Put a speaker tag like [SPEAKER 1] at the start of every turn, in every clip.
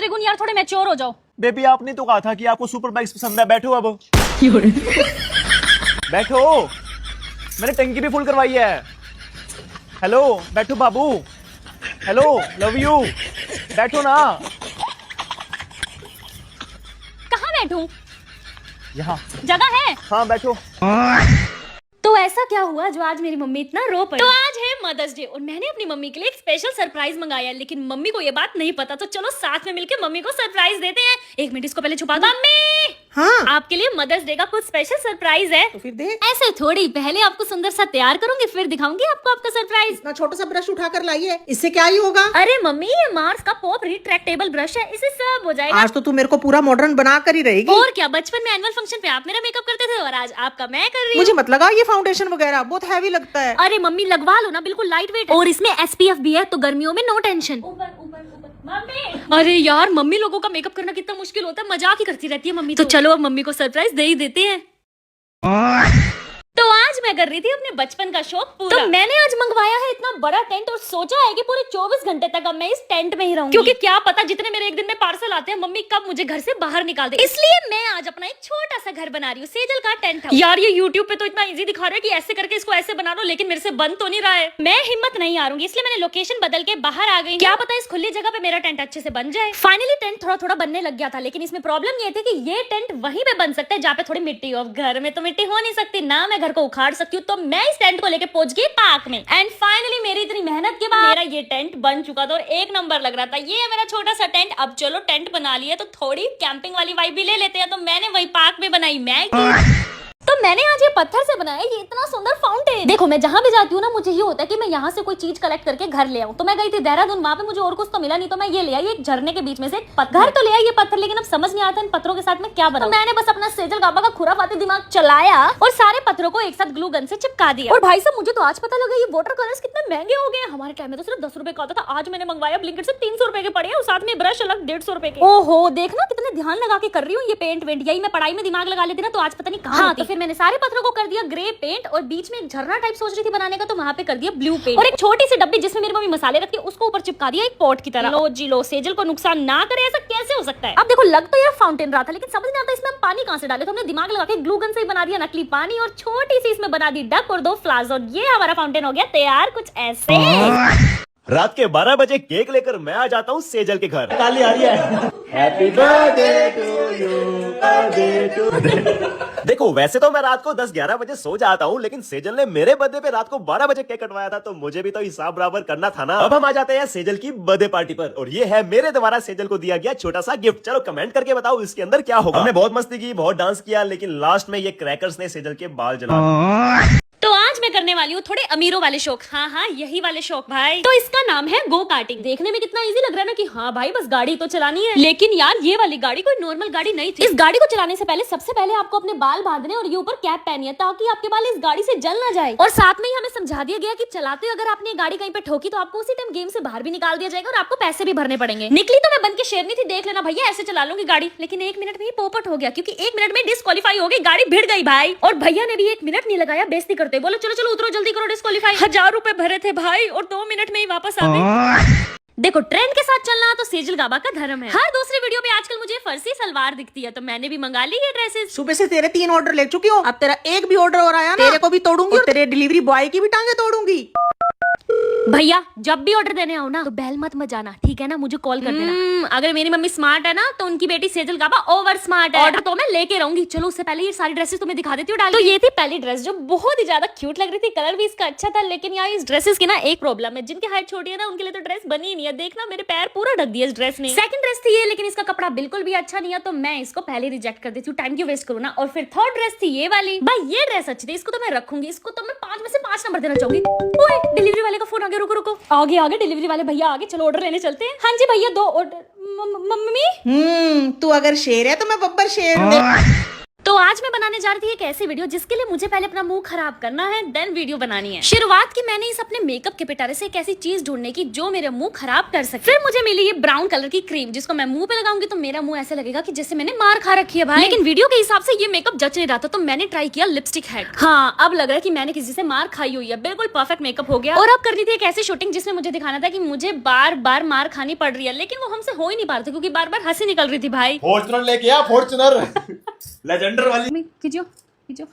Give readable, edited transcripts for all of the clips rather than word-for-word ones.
[SPEAKER 1] त्रिगुण यार थोड़े मैच्योर हो जाओ।
[SPEAKER 2] बेबी आपने तो कहा था कि आपको सुपर बाइक्स पसंद है, बैठो अब। बैठो, मैंने टंकी भी फुल करवाई है। हेलो बैठो बाबू, हेलो लव यू, बैठो ना।
[SPEAKER 1] कहाँ बैठूं?
[SPEAKER 2] यहाँ
[SPEAKER 1] जगह है?
[SPEAKER 2] हाँ बैठो।
[SPEAKER 1] तो ऐसा क्या हुआ जो आज मेरी मम्मी इतना रो पड़ी? तो आज है मदर्स डे और मैंने अपनी मम्मी के लिए एक स्पेशल सरप्राइज मंगाया, लेकिन मम्मी को ये बात नहीं पता। तो चलो साथ में मिलकर मम्मी को सरप्राइज देते हैं। एक मिनट इसको पहले छुपा दो। मम्मी,
[SPEAKER 3] हाँ
[SPEAKER 1] आपके लिए मदर्स डे का कुछ स्पेशल सरप्राइज है।
[SPEAKER 3] तो फिर दे।
[SPEAKER 1] ऐसे थोड़ी, पहले आपको सुंदर सा तैयार करूंगी फिर दिखाऊंगी आपको आपका सरप्राइज।
[SPEAKER 3] इतना छोटा सा ब्रश उठा कर लाई है, इससे क्या ही होगा?
[SPEAKER 1] अरे मम्मी, ये मार्स का पॉप रिट्रैक्टेबल ब्रश है, इससे सब हो जाएगा।
[SPEAKER 3] आज तो तू मेरे को पूरा मॉडर्न बना कर ही रहेगी।
[SPEAKER 1] और क्या, बचपन में एनुअल फंक्शन पे आप मेरा मेकअप करते थे और आज आपका मैं कर रही हूँ।
[SPEAKER 3] मुझे मत लगा ये फाउंडेशन वगैरह बहुत हैवी लगता है।
[SPEAKER 1] अरे मम्मी लगवा लो ना, बिल्कुल लाइट वेट और इसमें SPF भी है, तो गर्मियों में नो टेंशन। ऊपर ऊपर ऊपर मम्मी। अरे यार, मम्मी लोगों का मेकअप करना कितना मुश्किल होता है, मजाक ही करती रहती है मम्मी। तो चलो अब मम्मी को सरप्राइज दे ही देते हैं। तो आज मैं कर रही थी अपने बचपन का शौक पूरा। तो मैंने आज मंगवाया है इतना बड़ा टेंट और सोचा है कि पूरे 24 घंटे तक अब मैं इस टेंट में ही रहूंगी, क्योंकि क्या पता जितने मेरे एक दिन में पार्सल आते हैं मम्मी कब मुझे घर से बाहर निकाल दे। इसलिए मैं आज अपना एक छोटा सा घर बना रही हूँ, सेजल का टेंट हाउस। यार ये YouTube पे तो इतना इजी दिखा रहा है कि ऐसे करके इसको ऐसे बना लो, लेकिन मेरे से बन तो नहीं रहा है। मैं हिम्मत नहीं हारूंगी, इसलिए मैंने लोकेशन बदल के बाहर आ गई। क्या पता इस खुली जगह पे मेरा टेंट अच्छे से बन जाए। फाइनली टेंट थोड़ा थोड़ा बनने लग गया था, लेकिन इसमें प्रॉब्लम ये थी कि ये टेंट वहीं पे बन सकता है जहाँ पे थोड़ी मिट्टी हो। घर में तो मिट्टी हो नहीं सकती ना, मैं घर को उखाड़ सकती हूँ। तो मैं इस टेंट को लेके पहुंच गई पार्क में एंड फाइनली मेरी इतनी मेहनत के बाद मेरा ये टेंट बन चुका था और एक नंबर लग रहा था। ये है मेरा छोटा सा टेंट। अब चलो टेंट बना लिया तो थोड़ी कैंपिंग वाली वाइब भी ले लेते हैं। तो मैंने वही पार्क में बनाई मैगी। तो मैंने आज ये पत्थर से बनाया ये इतना सुंदर फाउंटेन। देखो मैं जहाँ भी जाती हूँ ना, मुझे ये होता है कि मैं यहाँ से कोई चीज कलेक्ट करके घर ले आऊँ। तो मैं गई थी देहरादून, वहाँ पे मुझे और कुछ तो मिला नहीं, तो मैं ये ले आई एक झरने के बीच में से घर तो ले आई ये पत्थर, लेकिन अब समझ नहीं आता इन पत्थरों के साथ में क्या बनाऊं। तो मैंने बस अपना सेजल गाबा का खुराफाती दिमाग चलाया और सारे पत्थरों को एक साथ ग्लू गन से चिपका दिया। और भाई साहब मुझे तो आज पता लगा ये वाटर कलर्स कितने महंगे हो गए। हमारे टाइम में तो सिर्फ 10 रुपए का आता था, आज मैंने मंगवाया ब्लिंकिट से 300 रुपए के पड़े हैं और साथ में ब्रश अलग 150 रुपए के। ओहो देखना कितने ध्यान लगा के कर रही हूँ ये पेंट वेंट। यही मैं पढ़ाई में दिमाग लगा लेती ना तो आज पता नहीं कहाँ। तो फिर मैंने सारे पत्थरों को कर दिया ग्रे पेंट और बीच में एक झरना टाइप सोच रही थी बनाने का, तो वहां पे कर दिया ब्लू पेंट। और एक छोटी सी डब्बी जिसमें मेरी मम्मी मसाले रखती है उसको ऊपर चिपका दिया एक पॉट की तरह। लो जी लो, सेजल को नुकसान ना करे, ऐसा कैसे हो सकता है। अब देखो लग तो यार फाउंटेन रहा था, लेकिन समझ नहीं आता इसमें हम पानी कहां से डाले। तो हमने दिमाग लगा के ग्लू गन से ही बना दिया नकली पानी और छोटी सी इसमें बना दी डक और 2 फ्लावर्स और ये हमारा फाउंटेन हो गया तैयार कुछ ऐसे।
[SPEAKER 2] रात के 12 बजे केक लेकर मैं आ जाता हूँ सेजल के घर। ताली आ रही है। Happy birthday to you, birthday to. देखो वैसे तो मैं रात को 10-11 बजे सो जाता हूँ, लेकिन सेजल ने मेरे बर्थडे पे रात को 12 बजे केक कटवाया था, तो मुझे भी तो हिसाब बराबर करना था ना। अब हम आ जाते हैं सेजल की बर्थडे पार्टी पर और ये है मेरे द्वारा सेजल को दिया गया छोटा सा गिफ्ट। चलो कमेंट करके बताओ इसके अंदर क्या होगा। हमने बहुत मस्ती की, बहुत डांस किया, लेकिन लास्ट में ये क्रैकर्स ने सेजल के बाल जला दिए।
[SPEAKER 1] तो आज मैं करने वाली हूँ थोड़े अमीरों वाले शौक। हाँ हाँ यही वाले शौक भाई। तो इसका नाम है गो कार्टिंग। देखने में कितना इजी लग रहा है ना कि हाँ भाई बस गाड़ी तो चलानी है, लेकिन यार ये वाली गाड़ी कोई नॉर्मल गाड़ी नहीं थी। इस गाड़ी को चलाने से पहले सबसे पहले आपको अपने बाल बांधने और ये ऊपर कैप पहनी है ताकि आपके बाल इस गाड़ी से जल ना जाए। और साथ में ही हमें समझा दिया गया कि चलाते अगर आपने गाड़ी कहीं पे ठोकी तो आपको उसी टाइम गेम से बाहर भी निकाल दिया जाएगा और आपको पैसे भी भरने पड़ेंगे। निकली तो मैं बन के शेरनी थी, देख लेना भैया ऐसे चला लूंगी गाड़ी, लेकिन 1 मिनट में ही पोपट हो गया क्योंकि 1 मिनट में डिस्क्वालीफाई हो गई, गाड़ी भिड़ गई भाई। और भैया ने भी 1 मिनट नहीं लगाया, बेइज्जती करते बोले चलो चलो उतरो जल्दी करो डिस्क्वालीफाई। 1000 रुपए भरे थे भाई और 2 मिनट में ही वापस आ गए। देखो ट्रेंड के साथ चलना तो सेजल गाबा का धर्म है। हर दूसरी वीडियो पे आजकल मुझे फर्सी सलवार दिखती है, तो मैंने भी मंगा ली ये ड्रेसेस।
[SPEAKER 3] सुबह से तेरे 3 ऑर्डर ले चुकी हूँ, अब तेरा एक भी ऑर्डर और आया ना तेरे को भी तोड़ूंगी और तेरे डिलीवरी बॉय की भी टांगे तोड़ूंगी।
[SPEAKER 1] भैया जब भी ऑर्डर देने आओ ना तो बेल मत बजाना, ठीक है ना, मुझे कॉल कर देना। अगर मेरी मम्मी स्मार्ट है ना तो उनकी बेटी सेजल गाबा ओवर स्मार्ट है। ऑर्डर तो मैं लेके रहूंगी। चलो उससे पहले ये सारी ड्रेसेस तुम्हें दिखा देती हूँ डाल। तो ये थी पहली ड्रेस जो बहुत ही ज्यादा क्यूट लग रही थी, कलर भी इसका अच्छा था, लेकिन यार इस ड्रेसेस की ना एक प्रॉब्लम है, जिनकी हाइट छोटी है ना उनके लिए तो ड्रेस बनी ही नहीं है। देखना मेरे पैर पूरा ढक दिया इस ड्रेस ने। सेकंड ड्रेस थी ये, लेकिन इसका कपड़ा बिल्कुल भी अच्छा नहीं है, तो मैं इसको पहले रिजेक्ट कर देती हूँ, टाइम क्यों वेस्ट करूँ ना। और फिर थर्ड ड्रेस थी ये वाली। भाई ये ड्रेस अच्छी थी, इसको तो मैं रखूंगी, इसको तो मैं 5 में से 5 नंबर देना चाहूंगी। डिलीवरी वाले का फोन आ गया, रुको रुको, आगे डिलीवरी वाले भैया आगे, चलो ऑर्डर लेने चलते हैं। हाँ जी भैया 2 ऑर्डर। मम्मी
[SPEAKER 3] तू अगर शेर है तो मैं बब्बर शेर हूँ।
[SPEAKER 1] तो आज मैं बनाने जा रही थी एक ऐसी वीडियो जिसके लिए मुझे पहले अपना मुंह खराब करना है, देन वीडियो बनानी है। शुरुआत की मैंने इस अपने मेकअप के पिटारे से एक ऐसी चीज ढूंढने की जो मेरे मुंह खराब कर सके। फिर मुझे मिली ये ब्राउन कलर की क्रीम जिसको मैं मुंह पे लगाऊंगी तो मेरा मुंह ऐसे लगेगा कि जैसे मैंने मार खा रखी है भाई। लेकिन वीडियो के हिसाब से ये मेकअप जच नहीं रहा था तो मैंने ट्राई किया लिपस्टिक हेड। हाँ, अब लग रहा है कि मैंने किसी से मार खाई हुई है। बिल्कुल परफेक्ट मेकअप हो गया। और अब करनी थी एक ऐसी शूटिंग जिसमें मुझे दिखाना था कि मुझे बार बार मार खानी पड़ रही है, लेकिन वो हमसे हो ही नहीं पा रहा था क्योंकि बार बार हंसी निकल रही थी भाई।
[SPEAKER 2] फॉर्च्यूनर लेके आ, फॉर्च्यूनर लेजेंडर वाली।
[SPEAKER 1] खींचो खींचो।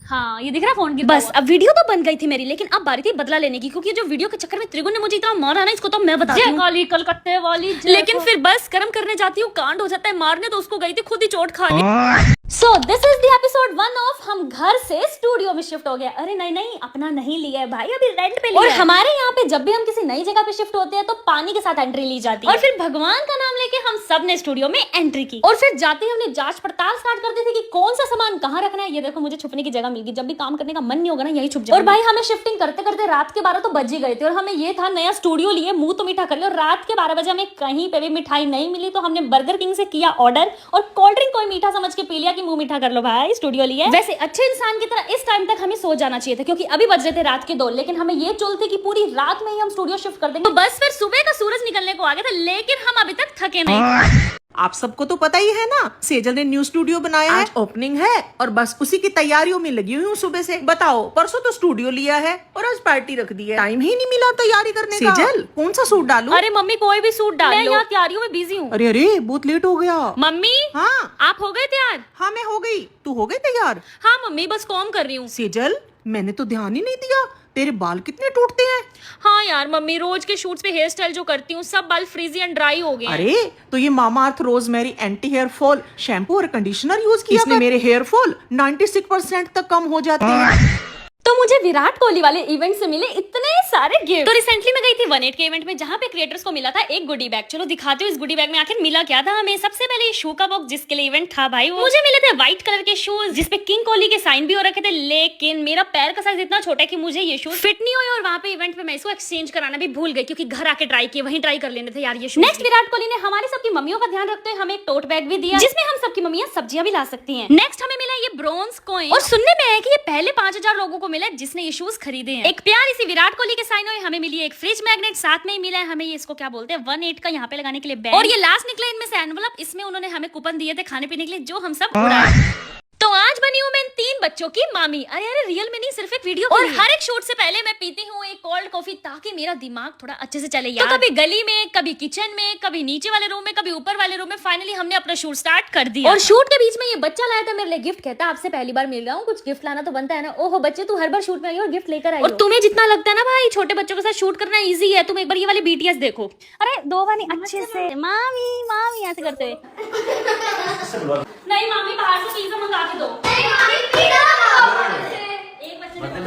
[SPEAKER 1] हाँ, ये दिख रहा है फोन की। बस अब वीडियो तो बन गई थी मेरी, लेकिन अब बारी थी बदला लेने की क्योंकि जो वीडियो के चक्कर में त्रिगुण ने मुझे इतना मारा ना, इसको तो मैं बताती हूँ। काली कलकत्ते वाली। लेकिन फिर बस कर्म करने जाती हूँ, कांड हो जाता है मारने, तो उसको गई थी खुद ही चोट खाने। So this is the episode 1 of हम घर से स्टूडियो में शिफ्ट हो गया। अरे नहीं, अपना नहीं लिया है भाई, अभी रेंट पे लिया है। और हमारे यहाँ पे जब भी हम किसी नई जगह पे शिफ्ट होते हैं तो पानी के साथ एंट्री ली जाती है। और फिर भगवान का नाम लेके हम सब ने स्टूडियो में एंट्री की और फिर जाते ही हमने जांच पड़ताल स्टार्ट कर दी थी कि कौन सा सामान कहाँ रखना है। ये देखो, मुझे छुपने की जगह मिल गई। जब भी काम करने का मन नहीं होगा ना, यही छुप जाओ। और भाई हमें शिफ्टिंग करते करते रात के 12 तो बज ही गए थे और हमें ये था नया स्टूडियो लिए, मुंह तो मीठा कर लिया। और रात के 12 बजे हमें कहीं पे भी मिठाई नहीं मिली तो हमने बर्गर किंग से किया ऑर्डर और कोल्ड ड्रिंक कोई मीठा समझ के पी लिया कि मुंह मीठा कर लो भाई, स्टूडियो लिए। वैसे अच्छे इंसान की तरह इस टाइम तक हमें सो जाना चाहिए था क्योंकि अभी बज रहे थे रात के 2, लेकिन हमें ये चुल थी कि पूरी रात में ही हम स्टूडियो शिफ्ट कर देंगे। तो बस फिर सुबह का सूरज निकलने को आ गया था, लेकिन हम अभी तक थके नहीं।
[SPEAKER 3] आप सबको तो पता ही है ना, सेजल ने न्यू स्टूडियो बनाया है, आज ओपनिंग है और बस उसी की तैयारियों में लगी हुई हूँ सुबह से। बताओ, परसों तो स्टूडियो लिया है और आज पार्टी रख दी है, टाइम ही नहीं मिला तैयारी करने का। सेजल, कौन सा सूट डालूं?
[SPEAKER 1] अरे मम्मी, कोई भी सूट डाल लो, मैं यहाँ तैयारियों में बिजी हूँ।
[SPEAKER 3] अरे बहुत लेट हो गया।
[SPEAKER 1] मम्मी,
[SPEAKER 3] हाँ
[SPEAKER 1] आप हो गए तैयार?
[SPEAKER 3] हाँ मैं हो गई, तू हो गई तैयार?
[SPEAKER 1] हाँ मम्मी, बस कॉम कर रही हूँ।
[SPEAKER 3] सेजल, मैंने तो ध्यान ही नहीं दिया, तेरे बाल कितने टूटते हैं।
[SPEAKER 1] हाँ यार मम्मी, रोज के शूट्स पे हेयर स्टाइल जो करती हूँ सब बाल फ्रीजी एंड ड्राई हो गए।
[SPEAKER 3] अरे तो ये Mamaearth rosemary anti hair fall shampoo और कंडीशनर यूज किया, इसलिए मेरे हेयर फॉल 96% तक कम हो जाते हैं।
[SPEAKER 1] तो मुझे विराट कोहली वाले इवेंट से मिले इतने सारे गिफ्ट। तो रिसेंटली मैं गई थी 1-8 के इवेंट में जहाँ पे क्रिएटर्स को मिला था एक गुडी बैग। चलो दिखाती हूँ इस गुडी बैग में आखिर मिला क्या था हमें। सबसे पहले ये शू का बॉक्स जिसके लिए इवेंट था भाई, वो मुझे मिले थे व्हाइट कलर के शूज जिसपे किंग कोहली के साइन भी हो रखे थे, लेकिन मेरा पैर का साइज इतना छोटा है कि मुझे ये शूज फिट नहीं हुए और वहाँ पे इवेंट पे मैं इसको एक्सचेंज कराना भी भूल गई क्योंकि घर आके ट्राई किए, वहीं ट्राई कर लेने थे यार ये शूज। नेक्स्ट, विराट कोहली ने हमारे सबकी मम्मियों का ध्यान रखते हुए हमें एक टोट बैग भी दिया जिसमें हम सबकी मम्मियां सब्जियां भी ला सकती हैं। नेक्स्ट हमें मिला ये ब्रोंज कॉइन और सुनने में आया कि ये पहले 5000 लोगों को मिला जिसने ये शूज खरीदे हैं। एक प्यारी सी विराट कोहली के साइन हुए हमें मिली एक फ्रिज मैग्नेट, साथ में ही मिला है हमें ये, इसको क्या बोलते हैं, 1-8 का यहाँ पे लगाने के लिए बैग। और ये लास्ट निकला इनमें से एनवलप, इसमें उन्होंने हमें कूपन दिए थे खाने पीने के लिए जो हम सब उड़ाए। तो आज बनी हूँ मैं 3 बच्चों की मामी। अरे रियल में नहीं, सिर्फ एक वीडियो। और हर एक शूट से पहले मैं पीती हूँ एक कोल्ड कॉफी ताकि मेरा दिमाग थोड़ा अच्छे से चले यार। तो कभी गली में, कभी किचन में, कभी नीचे वाले रूम में, कभी ऊपर वाले रूम में, फाइनली हमने अपना शूट स्टार्ट कर दिया। और शूट के बीच में ये बच्चा लाया था मेरे लिए गिफ्ट, कहता आपसे पहली बार मिल रहा हूँ, कुछ गिफ्ट लाना तो बनता है ना। ओहो बच्चे, तू हर बार शूट में आई और गिफ्ट लेकर आई। और तुम्हें जितना लगता है ना भाई छोटे बच्चों के साथ शूट करना ईजी है, तुम एक बार ये वाली BTS देखो। अरे 2 वाली अच्छे से मामी मामी ऐसे करते हुए। नहीं मामी, बाहर से पिज्जा मंगा के दो।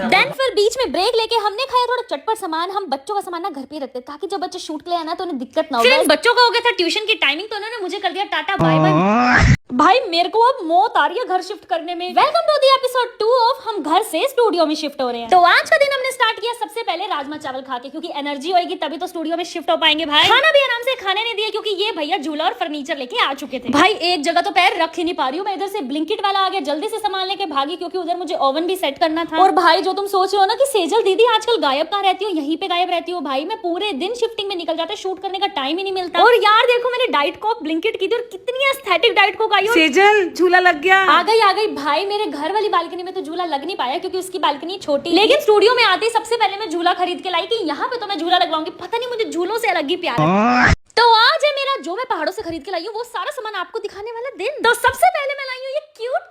[SPEAKER 1] देन फिर बीच में ब्रेक लेके हमने खाया थोड़ा चटपट सामान। हम बच्चों का सामान ना घर पे ही रखते ताकि जब बच्चे शूट के लिए आए ना तो उन्हें दिक्कत ना हो। बच्चों का हो गया था ट्यूशन की टाइमिंग तो उन्होंने मुझे कर दिया टाटा बाय बाय। भाई मेरे को अब मौत आ रही है घर शिफ्ट करने में। Welcome to the episode 2 of हम घर से स्टूडियो में शिफ्ट हो रहे हैं। तो आज का दिन हमने स्टार्ट किया सबसे पहले राजमा चावल खा के क्योंकि एनर्जी होगी तभी तो स्टूडियो में शिफ्ट हो पाएंगे भाई। खाना भी आराम से खाने नहीं दिया क्योंकि ये भैया झूला और फर्नीचर लेके आ चुके थे। भाई एक जगह तो पैर रख ही नहीं पा रही हूँ मैं, इधर से ब्लिंकिट वाला आ गया, जल्दी से सामान लेके भागी क्योंकि उधर मुझे ओवन भी सेट करना था। और भाई जो तुम सोच रहे हो ना कि सेजल दीदी आजकल गायब कहाँ रहती हो, यहीं पे गायब रहती हो, भाई मैं पूरे दिन शिफ्टिंग में निकल जाता, शूट करने का टाइम ही नहीं मिलता। और यार देखो मैंने डाइट कोक ब्लिंकिट की थी और कितनी एस्थेटिक डाइट कोक आई।
[SPEAKER 3] सेजल झूला लग गया।
[SPEAKER 1] आ गई भाई। मेरे घर वाली बालकनी में तो झूला लग नहीं पाया क्योंकि उसकी बालकनी छोटी, लेकिन स्टूडियो में आते ही सबसे पहले मैं झूला खरीद के लाई कि यहाँ पे तो मैं झूला लगवाऊंगी। पता नहीं मुझे झूलों से अलग ही प्यार है। तो आज है मेरा जो मैं पहाड़ों से खरीद के लाई हूँ वो सारा सामान आपको दिखाने वाला दिन। तो सबसे पहले मैं लाई हूँ ये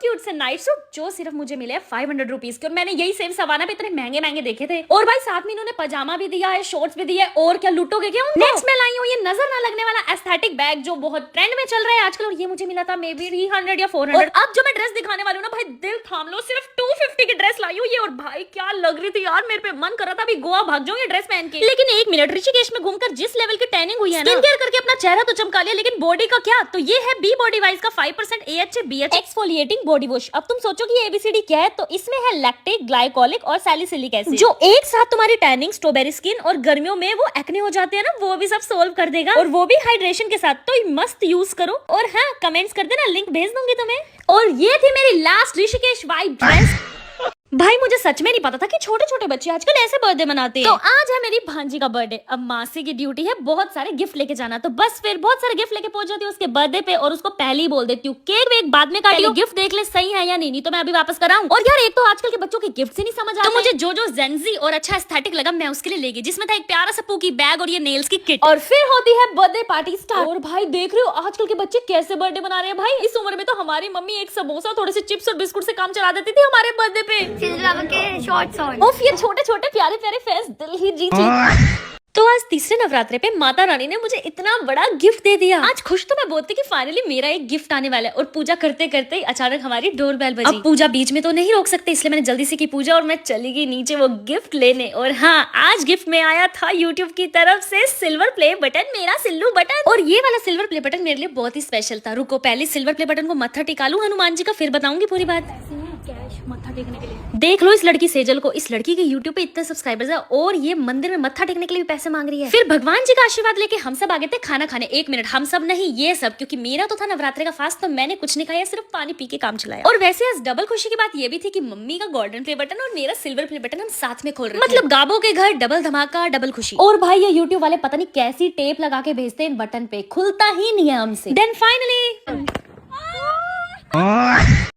[SPEAKER 1] क्यूट से नाइट सूट जो सिर्फ मुझे मिले 500 रुपीज के और मैंने यही सेम सवाना पे इतने महंगे देखे थे। और भाई साथ में इन्होंने पजामा भी दिया है, शॉर्ट्स भी दिया है, और क्या लुटोगे क्या। नेक्स्ट मैं लाई हूँ ये नजर ना लगने वाला एस्थेटिक बैग जो बहुत ट्रेंड में चल रहा है आजकल और ये मुझे मिला था मे बी 300 या 400। और अब जो मैं ड्रेस दिखाने वाली हूँ ना भाई दिल थाम लो, सिर्फ 250 की ड्रेस लाई हूँ ये। और भाई क्या लग रही थी यार, मेरे पे मन कर रहा था अभी गोवा भाग जाऊँ ये ड्रेस पहन के। लेकिन 1 मिनट, ऋषिकेश में घूमकर जिस लेवल की टैनिंग हुई है ना, स्किन फेशियल करके अपना चेहरा तो चमका लिया, लेकिन बॉडी का क्या? तो ये है बी बॉडी वाइज का 5% AHA BHA exfoliating body wash. अब तुम सोचो कि ABCD क्या है, तो इसमें है लैक्टिक, ग्लाइकोलिक और सैलिसिलिक एसिड, जो एक साथ तुम्हारी टैनिंग, स्ट्रॉबेरी स्किन और गर्मियों में वो एक्ने हो जाते हैं ना, वो भी सब सोल्व कर देगा, और वो भी हाइड्रेशन के साथ। तो मस्त यूज करो, और हाँ कमेंट्स कर देना, लिंक भेज दूंगी तुम्हें। और ये थी मेरी लास्ट ऋषिकेश वाइब ड्रेस। भाई मुझे सच में नहीं पता था कि छोटे छोटे बच्चे आजकल ऐसे बर्थडे मनाते हैं। तो आज है मेरी भांजी का बर्थडे। अब मासी की ड्यूटी है बहुत सारे गिफ्ट लेके जाना, तो बस फिर बहुत सारे गिफ्ट लेके पहुंच जाती हूँ उसके बर्थडे पे, और उसको पहले ही बोल देती हूँ केक वेक बाद में काटियो, गिफ्ट देख ले सही है या नहीं तो मैं अभी वापस कराऊं। और यार एक तो आजकल के बच्चों के गिफ्ट से नहीं समझ आता, तो मुझे जो जेंजी और अच्छा एस्थेटिक लगा मैं उसके लिए ले गई, जिसमें था एक प्यारा सा पूकी बैग और ये नेल्स की किट। और फिर होती है बर्थडे पार्टी स्टार्ट। और भाई देख रहे हो आजकल के बच्चे कैसे बर्थडे मना रहे हैं। भाई इस उम्र में तो हमारी मम्मी एक समोसा, थोड़े से चिप्स और बिस्कुट से काम चला देती थी हमारे बर्थडे पे। Shorts on. उफ ये छोटे छोटे प्यारे प्यारे फेस दिल ही जीत लेते। तो आज तीसरे नवरात्रे पे माता रानी ने मुझे इतना बड़ा गिफ्ट दे दिया। आज खुश तो मैं बहुत थी कि फाइनली मेरा एक गिफ्ट आने वाला है। और पूजा करते करते अचानक हमारी डोरबेल बजी। अब पूजा बीच में तो नहीं रोक सकते, इसलिए मैंने जल्दी से की पूजा और मैं चली गई नीचे वो गिफ्ट लेने। और हाँ आज गिफ्ट में आया था यूट्यूब की तरफ से सिल्वर प्ले बटन, मेरा सिल्लू बटन। और ये वाला सिल्वर प्ले बटन मेरे लिए बहुत ही स्पेशल था। रुको पहले सिल्वर प्ले बटन को मत्था टिका लूं हनुमान जी का, फिर बताऊंगी पूरी बात। कैश मत्था टेकने के लिए देख लो इस लड़की सेजल को, इस लड़की के यूट्यूब पे इतने सब्सक्राइबर्स है और ये मंदिर में मत्था टेकने के लिए भी पैसे मांग रही है। फिर भगवान जी का आशीर्वाद लेके हम सब आ गए थे खाना खाने। 1 मिनट, हम सब नहीं ये सब, क्योंकि मेरा तो था नवरात्रि का फास्ट, तो मैंने कुछ नहीं खाया, सिर्फ पानी पी के काम चलाया। और वैसे आज डबल खुशी की बात ये भी थी कि मम्मी का गोल्डन प्ले बटन और मेरा सिल्वर प्ले बटन हम साथ में खोल रहे थे। मतलब गाबो के घर डबल धमाका डबल खुशी। और भाई ये यूट्यूब वाले पता नहीं कैसी टेप लगा के भेजते हैं इन बटन पे, खुलता ही नहीं है हमसे। Then finally